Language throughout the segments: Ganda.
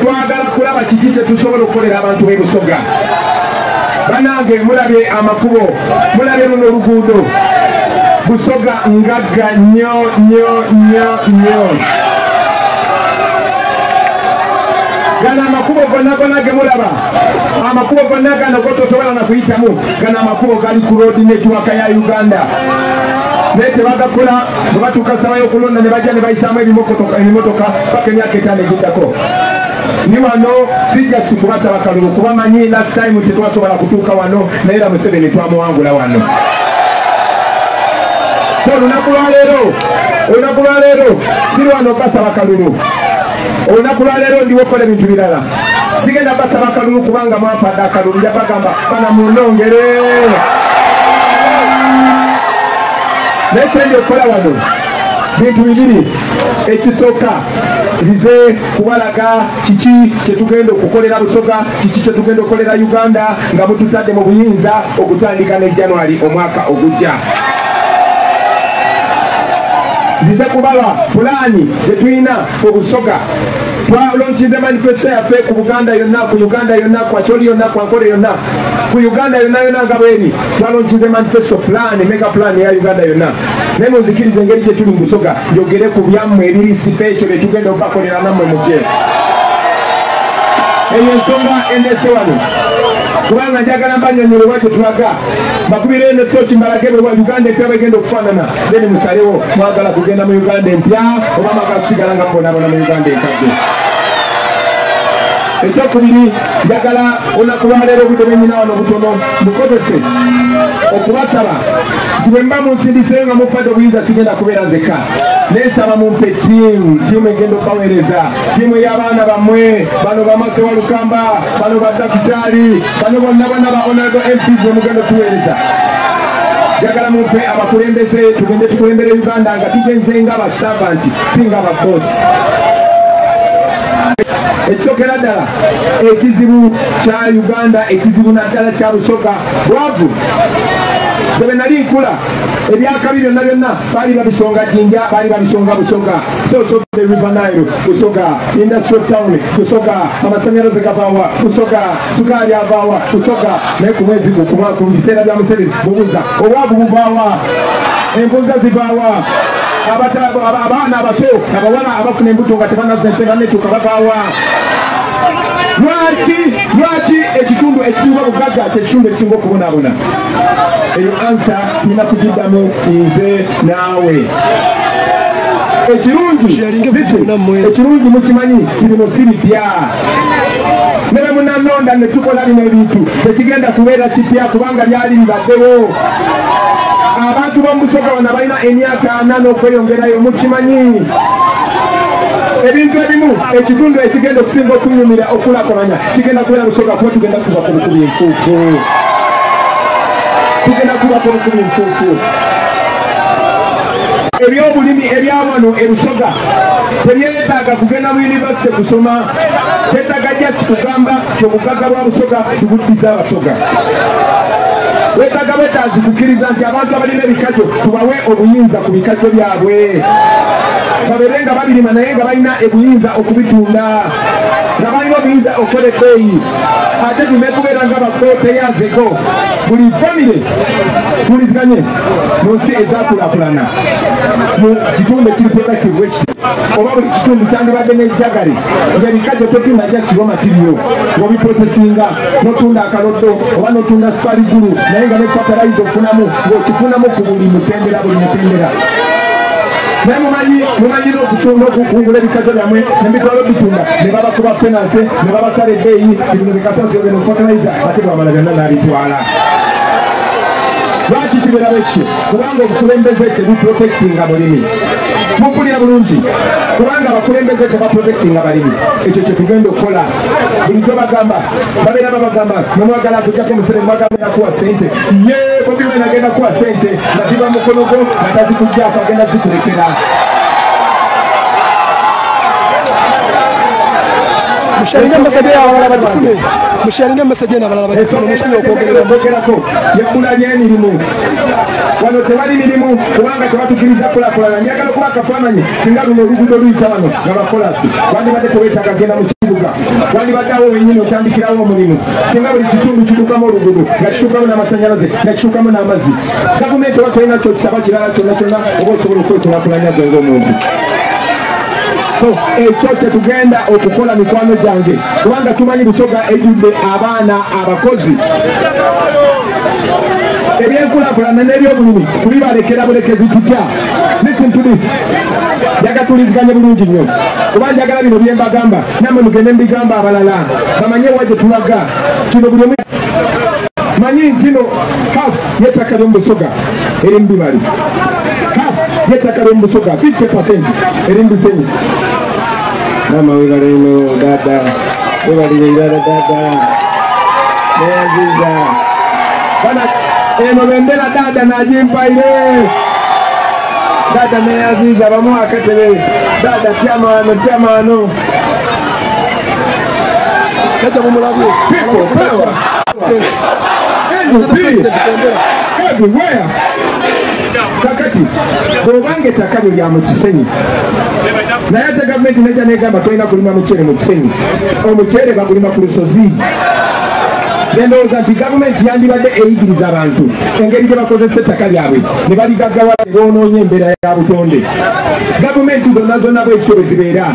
twagala kulaba kiki tetusobola okukolera abantu b'e Busoga. Banange mulabye amakubo, mulabye luno oluguudo. Busoga ngagga nnyo. Gana amakubo gonna ge mulaba. Amakubo gonna gano gotosobola na kuyitamu. Gana amakubo gali ku road network ya Uganda. Nete bagakola bwe batuuka sabayo okulonda ne bajja ne bayisaamu ebimotoka paka emyaka 5 egiddako. Ni wano sijja sikubasaba kalulu kuba manyi last time tetwasobola kutuuka wano naye era Museveni twamuwangula wano. So olunaku lwa leero siri wano basaba kalulu. Olunaku lwa leero ndiwo kola ebintu birala. Sigenda basaba kalulu kubanga mwafadde akalulu nja bagamba bana munongere. Nekende kola wano bintu bibiri. Ekisooka zize kubalaga kiki kyetugenda okukolera Busoga, kiki kyetugenda okukolera Uganda nga mututadde mu buyinza okutandika ne January omwaka ogujja. Zize kubala pulani zetulina ku Busoga. Twalonchize manifesto yaffe ku Buganda yonna, ku Uganda yonna, ku Acholi yonna, ku Ankole yonna, ku Uganda yonna nga bweni. Twalonchize manifesto plan, mega plan ya Uganda yonna. Naye muzikirize engeri gye tuli mu Busoga njogere ku byammwe ebiri special byetugenda okubakolera nammwe mujje. Eyo ensonga endese wano kubanga njagala mbanyonyole bwatyo tulaga bakubire eno toki mbalage bwe Uganda empya bwegenda okufaanana then musalewo mwagala kugenda mu Uganda empya oba mwagala kusigala nga mbonabona mu Uganda enkadde. Ekyokubiri njagala olunaku lwa leero obudde bwenyina wano butono bukozese okubasaba nti bwe mba munsindiseyo nga mufadde obuyinza sigenda kubeera nzeka. Nesaba mumpe tiimu egenda okubaweereza, tiimu ey'abaana bammwe bano bamase wa Lukamba, bano badakitaali, bano bonna ba honorable MPs bwe mugenda okuweereza. Njagala mumpe abakulembeze tugende tukulembere Uganda nga tugenze nga abasavanti si nga ababosi. Ekyokera ddala ekizibu kya Uganda, ekizibu naddala kya Busoga bwavu. Sebe nali nkula ebyaka byonna baali babisonga Jinja, baali babisonga Busoga. So the River Nile, Busoga, Industrial Town, Busoga, amasanyalaze gavaawa, Busoga, sukaali avaawa, Busoga. Naye ku mwezi ku biseera bya Museveni bubuza obwavu buvaawa, envunza zivaawa, abaana abato abawala abafuna embuto nga tebannetuuka bavaawa. Lwaki ekitundu ekisinga obugagga kyekitundu ekisinga okubonaabona? Eyo ansa tulina kugiddamu nze naawe. Ekirungi mukimanyi bino si bipya. Ne bwe munannonda ne tukola bino ebintu tekigenda kubeera kipya kubanga byali bibaddewo. Abantu b'omu Busoga bano balina emyaka 4 n'okweyongerayo mukimanyi. Ebintu ebimu ekitundu ekigenda okusinga okunyumira okulakolanya kigenda kubeera Busoga kuba tugenda kuba ku bukubi enfuufu. Ebyobulimi ebyawano e Busoga tebyetaaga kugenda mu yunivasite kusoma, tetaaga jasi kugamba kyobugagga bwa Busoga tubuddiza Abasoga. Wetaaga bwetaazi kukkiriza nti abantu abalina ebikajjo tubawe obuyinza ku bikajjo byabwe. Babeere nga babirima naye nga balina ebuyinza okubitunda, nga balina obuyinza okukola ebbeeyi. Ate tulina kubeera nga bakoteyazeko buli famire tuliziganye mu nsi ezaakulaakulana mu kitundu ekiri productive ekiti oba buli kitundu kyandibadde n'ejjagale ng'ebikajjo totunda jasibwa matiriyo ng'obiprosesinga n'otunda akaloddo oba n'otunda sukaligulu naye nga ne fertilizer ofunamu ng'okifunamu ku buli mutendera. Naye mumanyi n'okukungula ebikajjo byammwe n'embitwalo bitunda ne babakuba penalty ne babasala ebbeeyi ebino bikasasi ogenda fertilizer ate bwamala byonna n'abitwala. Lwaki kibeera bwekityo? Kubanga obukulembeze tebuprotectinga bulimi. Mumpulira bulungi kubanga abakulembeze tebaprotectinga balimi. Ekyo kye tugenda okukola. Bulijjo bagamba babeera babagamba nemwagala akujjako Museveni mwagamba yakuwa ssente. Bobi Wine agenda kuwa ssente nga ziba mukono gwo nga tazikuggyako agenda zikulekera. Musharinga message y'abalala bagifune. Musharinga message y'abalala bagifune. Mushimye okwogerako. Yakulanya emirimu. wano tewali mirimu kubanga tebatukiriza kulakulana njagala kuba akafaananyi singa luno oluguudo luyita wano nga bakolasi wandibadde teweetaaga genda mu kibuga wandibadde awo wenyini otandikirawo omulimu singa buli kitundu kituukamu oluguudo nga kituukamu n'amasanyalaze nga kituukamu n'amazzi gavumenti oba tolina kyokisaba kirala kyonna kyonna oba osobola okwekulakulanya gwe ng'omuntu so ekyo kyetugenda okukola mikwano gyange kubanga tumanyi Busoga ejjudde abaana abakozi ebyenkulakulana n'ebyobulimi tubibalekera bulekezi tutya listen to this jagatuliziganye bulungi nnyo kuba njagala bino bye mbagamba nammwe mugende mbigamba abalala bamanye wa gye tulaga kino buli omu manyi ntino half y'ettaka ly'omu Busoga eri mu Bibali half y'ettaka ly'omu Busoga 50% eri mu Bisenyi mama webalino dada webalirira dada neyaziza bana eno bendera dada najimpaire dada neyaziza bamu akatebe dada tyamano kata mumulabye power everywhere kakati bwobange ettaka lyo lya mu Kisenyi naye ate gavumenti nejja negamba tolina kulima muceere mu Kisenyi omuceere bagulima ku lusozi ndowooza nti gavumenti yandibadde eyigiriza abantu engeri gye bakozesa ettaka lyabwe ne baligaggawa ne boonoonye embeera ya butonde gavumenti zonna bwesityo bwe zibeera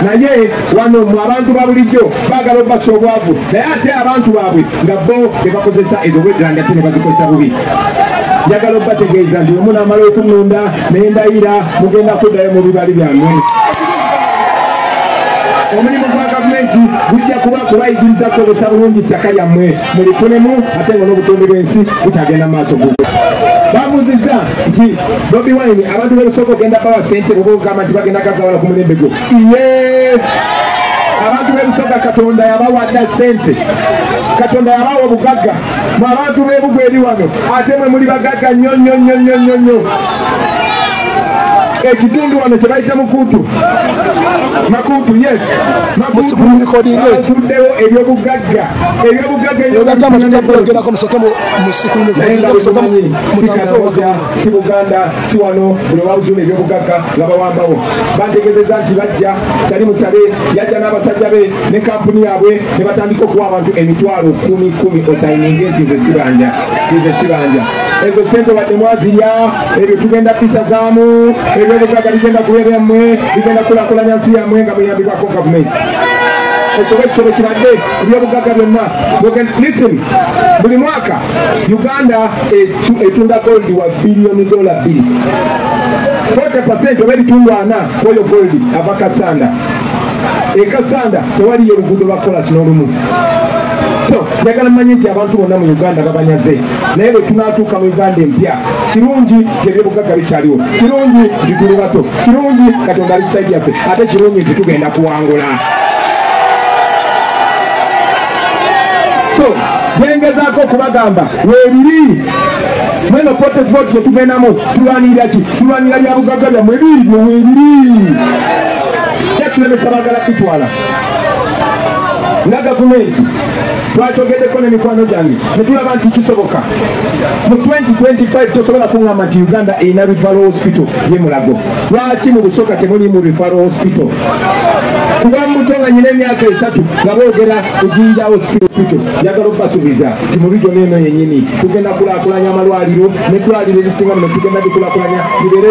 naye wano mu abantu ba bulijjo baagala obbasa obwavu naye ate abantu baabwe nga bo tebakozesa ezo bwegranda ate ne bazikozesa bubi njagala obbategeeza nti omu n'amala okunnunda n'endayira mugenda kuddayo mu bibali byammwe omulimu gwa gavumenti gujja kuba kubayigiriza kukozesa bulungi ettaka lyammwe mulifunemu ate nga n'obutonde bw'ensi bukyagenda mu maaso gugwe bamuziza nti Bobi Wine abantu b'Ebusoga ogenda bawa ssente oba ogamba nti bagenda gazawala ku mulembe gwo iye abantu b'Ebusoga Katonda yabawadda ssente Katonda yabawa obugagga mu abantu b'Ebugo eri wano ate mwe muli bagagga nnyo ekitundu wano kye bayita Makuutu yes Makuutu ebyobugagga si Buganda si wano buli wawuzuna ebyobugagga nga bawambawo bantegezeza nti bajja Sali Musabe yajja n'abasajja be ne kampuni yaabwe ne batandika okuwa abantu emitwalo 10 osayininge nti nze sibanja ezo ssente badde mwazirya ebyo tugenda pisazaamu ebyobugagga bigenda kubeerammwe bigenda kulakulanya nsi yammwe nga muyambibwako gavumenti ekyo kibadde ebyobugagga byonna listen buli mwaka Uganda etunda gold wa $2 billion 40% oba ebitundu 4 kwoyo gold ava Kasanda Kasanda tewaliyo oluguudo lwa kolasi n'olumu so njagala mmanyi nti abantu bonna mu Uganda babanyaze naye bwe tunaatuuka mu Uganda empya kirungi ebyobugagga bikyaliwo kirungi nti tuli bato kirungi Katonda ali kusaidi yaffe ate kirungi nti tugenda kuwangula so byengezaako okubagamba weebiri mweno protest vote gyetugendamu tulwanirira ki tulwanira bya bugagga byammwe ebiri weebiri kyatulemesa bagala kutwala nga gavumenti twakyogedeko n'emikwano gyange ne tulaba nti kisoboka mu 2025 tosobola kuŋŋamba nti Uganda erina referral hospital ye Mulago lwaki mu Busoga temulimu referral hospital kuba muto nga nyina emyaka 3 nga boogera ku Jinja hospital njagala okubasuubiza nti mu bijo n'eno yennyini tugenda kulaakulanya amalwaliro n'eddwaliro erisinga muno tugenda bikulakulanya libeere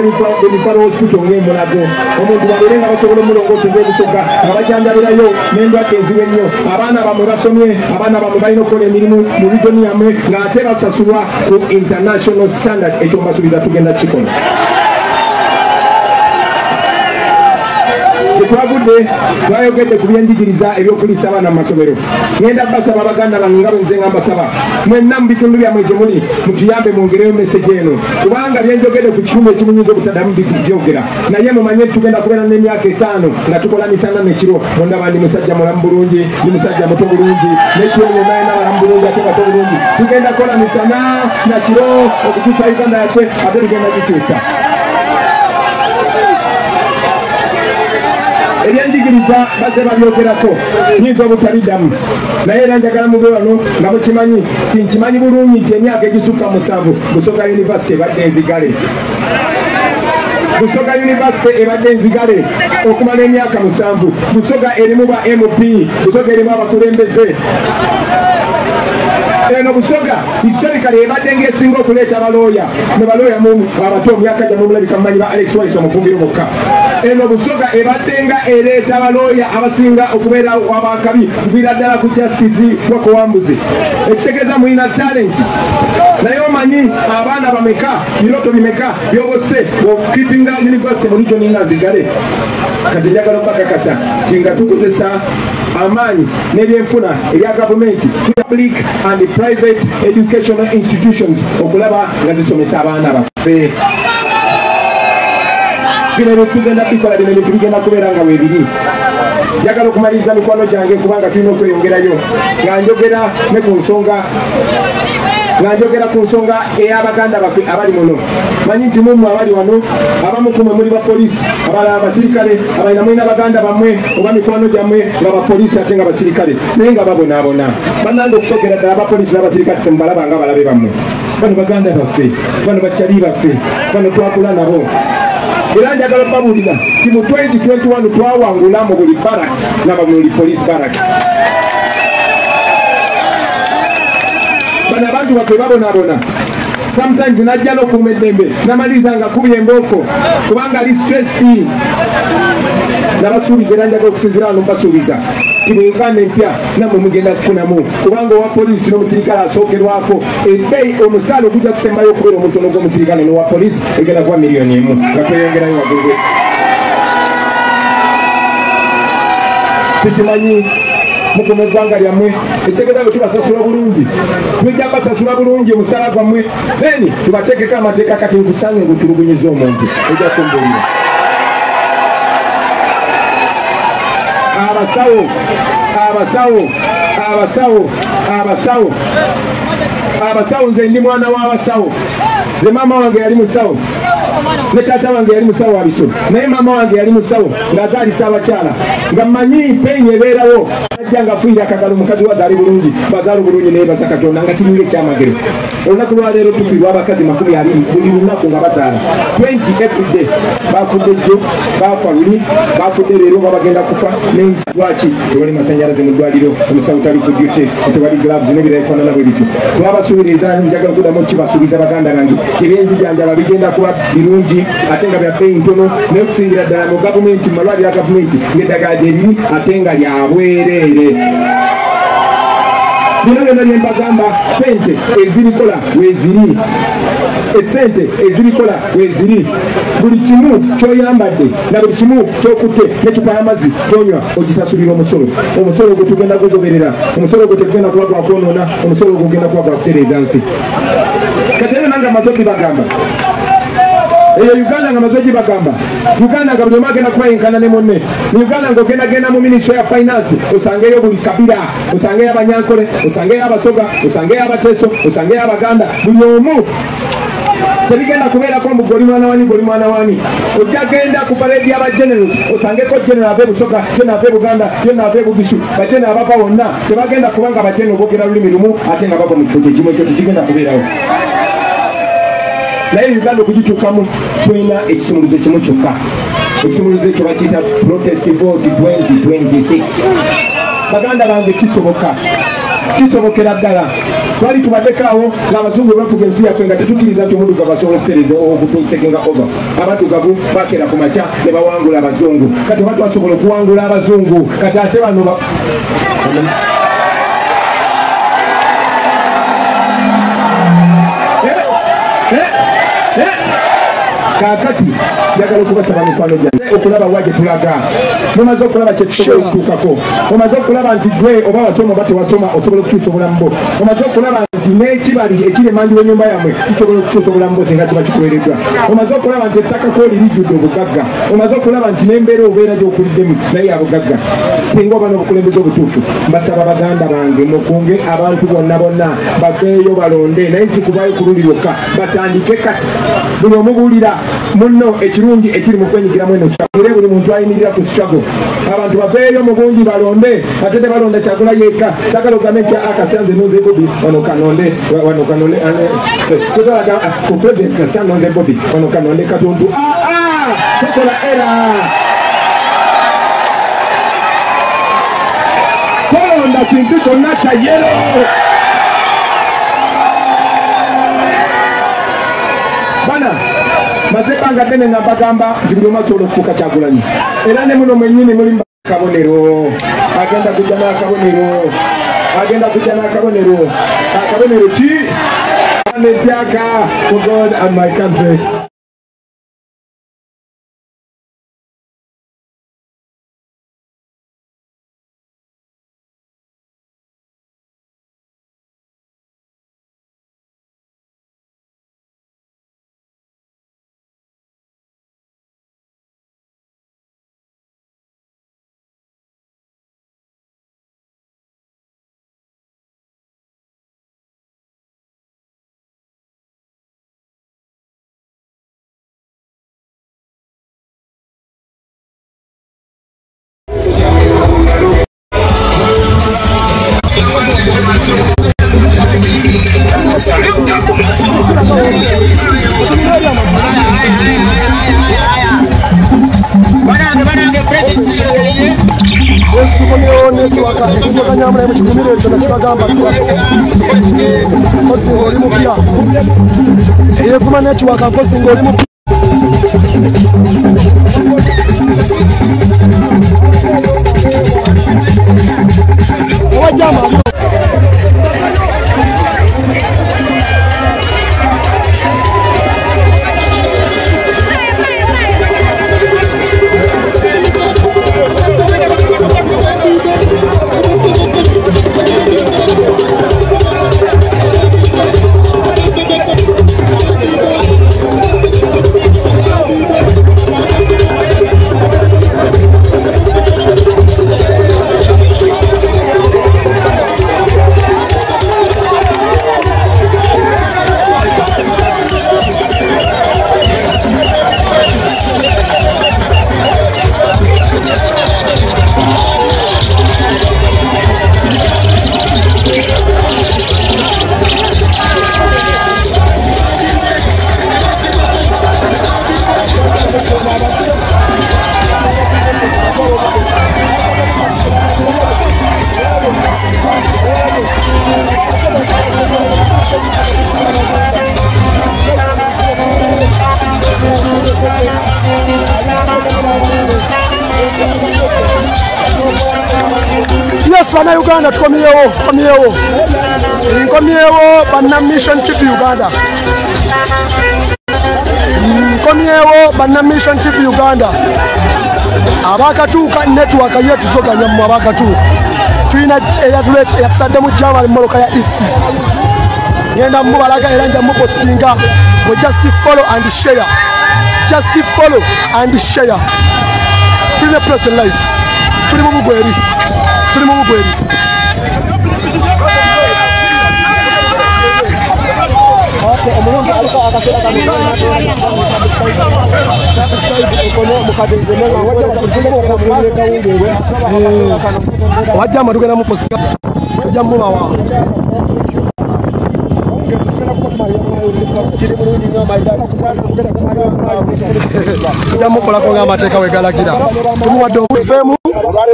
referral hospital ng'e Mulago omuntu babeere nga basobola omulongooseza Busoga nga bajanjabirayo n'endwadde enzibu ennyo abaana bamwe basomye abaana bamwe balina okukola emirimu mu bidoni yammwe ng'ate basasulwa ku international standard ekyo mbasuubiza tugenda kikola twagudde twayogedde ku byenjigiriza ebyokuliisa abaana mu masomero ngenda basaba abaganda bange nga bwenze nga mbasaba mwenna mu bitundu byammwe gye muli mutuyambe mwongereyo meseji eno kubanga byenjogedde ku kitundu ekimu nyinza obutaddamu byogera naye mumanye tugenda kubeera n'emyaka 5 nga tukola misana nekiro ondaba ndi musajja mulamu bulungi ndi musajja muto bulungi nekiro naye nabalamu bulungi ate bato bulungi tugenda kukola misana nakiro okukyusa Uganda yaffe ate tugenda gikyusa ebyenjigiriza njigiriza baze babyogerako nyinza obutabiddamu naye era njagala mube wano nga mukimanyi tinkimanyi bulungi nti emyaka egisukka 7 Busoga University ebadde enzigale Busoga University ebadde enzigale okumala emyaka 7 Busoga erimu ba MP Busoga erimu abakulembeze eno Busoga historically ebadde ng'esinga okuleeta balooya ne balooya mu abato omyaka gya mumulabika mumanyi ba Alex Wallace omufumbiro mukka eno Busoga ebadde nga ereeta balooya abasinga okubeera abakabi kuviira ddala ku justice wakuwambuzi ekitegeeza mulina talent naye omanyi abaana bameka biroto bimeka byobose okukipinga university mu region nga nzigale kati njagala okubakakasa tinga tukozesa amaanyi n'ebyenfuna ebya gavumenti public and private educational institutions okulaba nga zisomesa abaana baffe bino tugenda bikola bino tugenda kubeera nga weebiri njagala okumaliriza mikwano gyange kubanga tulina okweyongerayo nga njogera ne ku nsonga Nanjogera ku nsonga ey'abaganda baffe abali muno manyi nti mumwe abali wano abamu kumwe muli bapoliisi abalala abasirikale abalina mulina baganda bammwe oba mikwano gyammwe nga bapoliisi ate nga basirikale naye nga babonaabona bannange okusogera ddala abapoliisi n'abasirikale temubalaba nga balabe bammwe bano baganda baffe bano bakyali baffe bano twakula nabo era njagala okubabuulira ti mu 2021 twawangula mu buli barracks n'abamuli police barracks bana abantu baffe babonabona sometimes najja n'okuuma eddembe namaliriza nga kubya embooko kubanga ali stress free nabasuubiza era njagala okusinzira wano mbasuubiza ti mu Uganda empya nammwe mugenda kufunamu kubanga owa poliisi n'omusirikale asookerwako ebbeeyi omusaala ogujja kusembayo okubeera omutono gw'omusirikale n'owa poliisi egenda kuba $1 million nga tweyongerayo waggulu tukimanyi mukume eggwanga lyammwe ekitegeeza bwe tubasasula bulungi tujja basasula bulungi omusala gwammwe then tubateekeko amateeka kati nkusange ngutulugunyiza omuntu ojja kumbuulira abasawo nze ndi mwana w'abasawo nze maama wange yali musawo ne taata wange yali musawo wa bisolo naye maama wange yali musawo ng'azaalisa abakyala nga mmanyi peyini ebeerawo ajja nga afuire akagalo omukazi wazaali bulungi bazaala bulungi naye baza Katonda nga kinyire ekyamagero olunaku lwaleero tufiirwa abakazi 20 buli lunaku nga bazaala 20 everyday bafudde jjo bafa luli bafudde leero nga bagenda kufa lwaki tewali masanyalaze mu ddwaliro omusawo tali ku duty tewali gloves n'ebirala ebifaanana bwe bityo twabasuubiriza njagala okuddamu kibasuubiza baganda bange ebyenzijanjaba bigenda kuba birungi ate nga bya bbeeyi ntono naye okusingira ddala mu gavumenti mu malwaliro ya gavumenti ng'eddagala gye liri ate nga lya bwereere bino byonna bye mbagamba sente ezirikola weeziri esente ezirikola weeziri buli kimu ky'oyambadde na buli kimu ky'okutte n'ecupa y'amazzi ky'onywa ogisasulira omusolo ogwo tugenda gugoberera omusolo ogwo tegenda kuba gwa kwonoona omusolo ogwo ogenda kuba gwa kutereeza nsi kati era nange amaze okubagamba eyo Uganda nga maze gibagamba Uganda nga buli omu agenda kubayinkana ne munne mu Uganda ng'ogendagenda mu minisitule ya finance osangeyo buli kabira osangeyo abanyankole osangeyo abasoga osangeyo abateeso osangeyo abaganda buli omu tebigenda kubeerako mbu goli mwana wani ojja genda ku paredi y'abageneral osangeko general ave Busoga general ave Buganda general ave Bugisu bageneral abava wonna tebagenda kubanga bageneral boogera lulimi lumu ate nga bava mu kifo kyekimu ekyo tekigenda kubeerawo naye Uganda okugituukamu tulina ekisumuluzo kimu kyokka ekisumuluzo ekyo bakiyita protest vote 2026 baganda bange kisobokera ddala twali tubaddekaawo ng'abazungu bafuga ensi yaffe nga tetukkiriza nti omuddugavu asobola okutereza okutekenga over abaddugavu bakeera ku makya ne bawangula abazungu kati oba twasobola okuwangula abazungu kati ate bano kakati njagala okubasaba mikwano gyange okulaba wa gye tulaga mumaze okulaba kyetusobola okutuukako omaze okulaba nti gwe oba wasoma oba tewasoma osobola okukyusa obulamu bwo omaze okulaba nti nti n'ekibali ekiri emanju w'ennyumba yammwe kisobola okusosobola mbozi nga kiba kikuweereddwa. Omaze okulaba nti ettaka kooli lijjudde obugagga. Omaze okulaba nti n'embeera obeera gy'okuliddemu naye abugagga. Singa oba n'obukulembeze obutuufu mbasaba baganda bange mukunge abantu bonna baveeyo balonde naye si kuvaayo ku luli lwokka batandike kati buli omubuulira munno ekirungi ekiri mu kwenyigiramu eno kyagule buli muntu ayimirira ku struggle. Abantu baveeyo mu bungi balonde ate tebalonda kyagula yeeka sagala ogambe ekya akasanze noze bobi wano kanonde totalaga ku president kasita noze bobi wano kanonde katundu tukola era tolonda kintu kyonna kya yero. Bana maze banga ddene nga bagamba nti buli omu asobola okufuuka Kyagulanyi era ne muno mwennyini mulimu akabonero agenda kujja n'akabonero akabonero ki netyaka for God and my country. Nyamula mu kikumire ekyo nakibagamba nkosi ng'oli mupya eyevuma n'ekiwaka nkosi ng'oli mupya owajjama Bana Uganda tukomyewo bana Mission TV Uganda Mission TV Uganda abakatuuka network yetu zoganya mu abakatuuka tulina eyatudde mu jama moloka ya isi ngenda mubalaga era nja mupostinga we just follow and share tulina president life tuli mu bugweri wajja amatugenda muposita ojja mubawa ojja mukolako ng'amateeka wegalagira tumuwadde obufeemu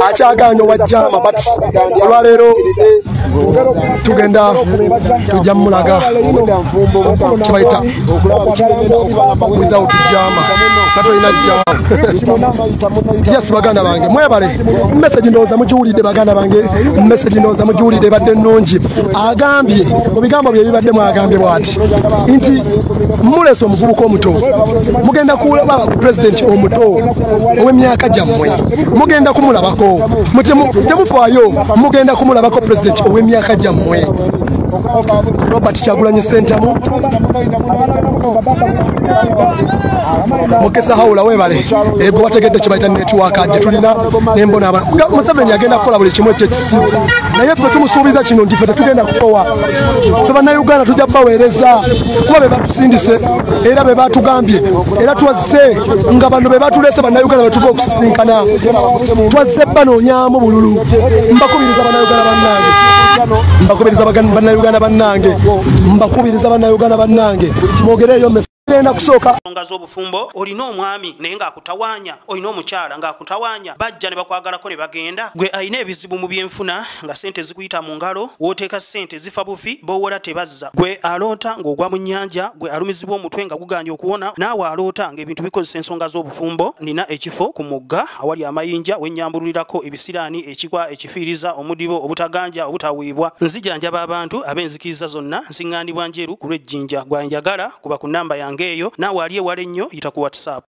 akyaganya wajjama but olwaleero tugenda tujja mulaga kibayita without jama natolina jama. Yes baganda bange mwebale message ndowooza mugiwulidde baganda bange message ndowooza mugiwulidde badde nnungi agambye mu bigambo bye bibadde mwagambye bw'ati nti mulesa omuvubuka omuto mugenda kulaba ku president omuto ow'emyaka gyammwe mugenda kumulabako temufaayo mugenda kumulabako president ow'emyaka gyammwe Robert Kyagulanyi Ssentamu Mukesa Hawula webale ebo wategedde kibayita network gye tulina nembona Museveni agenda kukola buli kimu ekyekisu naye ffe tumusuubiza kino ndi ffe tetugenda kukowa ffe bannayuganda tujja baweereza kuba be batusindise era be batugambye era twazze nga bano be batulese bannayuganda betuva okusisinkana twazze banoonyaamu bululu mbakubiriza bannayuganda bannange mbakubiriza bannayuganda bannange mbakubiriza bannayuganda bannange mwogereeyo genda kusooka nsonga z'obufumbo olina omwami naye ng'akutawanya olina omukyala ng'akutawanya bajja ne bakwagalako ne bagenda gwe alina ebizibu mu byenfuna nga sente zikuyita mu ngalo wooteeka sente zifa bufi b'owola tebazza gwe aloota ng'ogwa mu nnyanja gwe alumizibwa omutwe nga guganja okuwona naawe aloota ng'ebintu bikozesa ensonga z'obufumbo nina ekifo ku mugga awali amayinja wennyambululirako ebisiraani ekikwa ekifiiriza omudibo obutaganja obutaweebwa nzijanjaba abantu ab'enzikiriza zonna nsiŋŋaanibwa njeru ku lw'ejjinja gwanjagala kuba ku nnamba yange eyo naawe ali ewala ennyo yita ku WhatsApp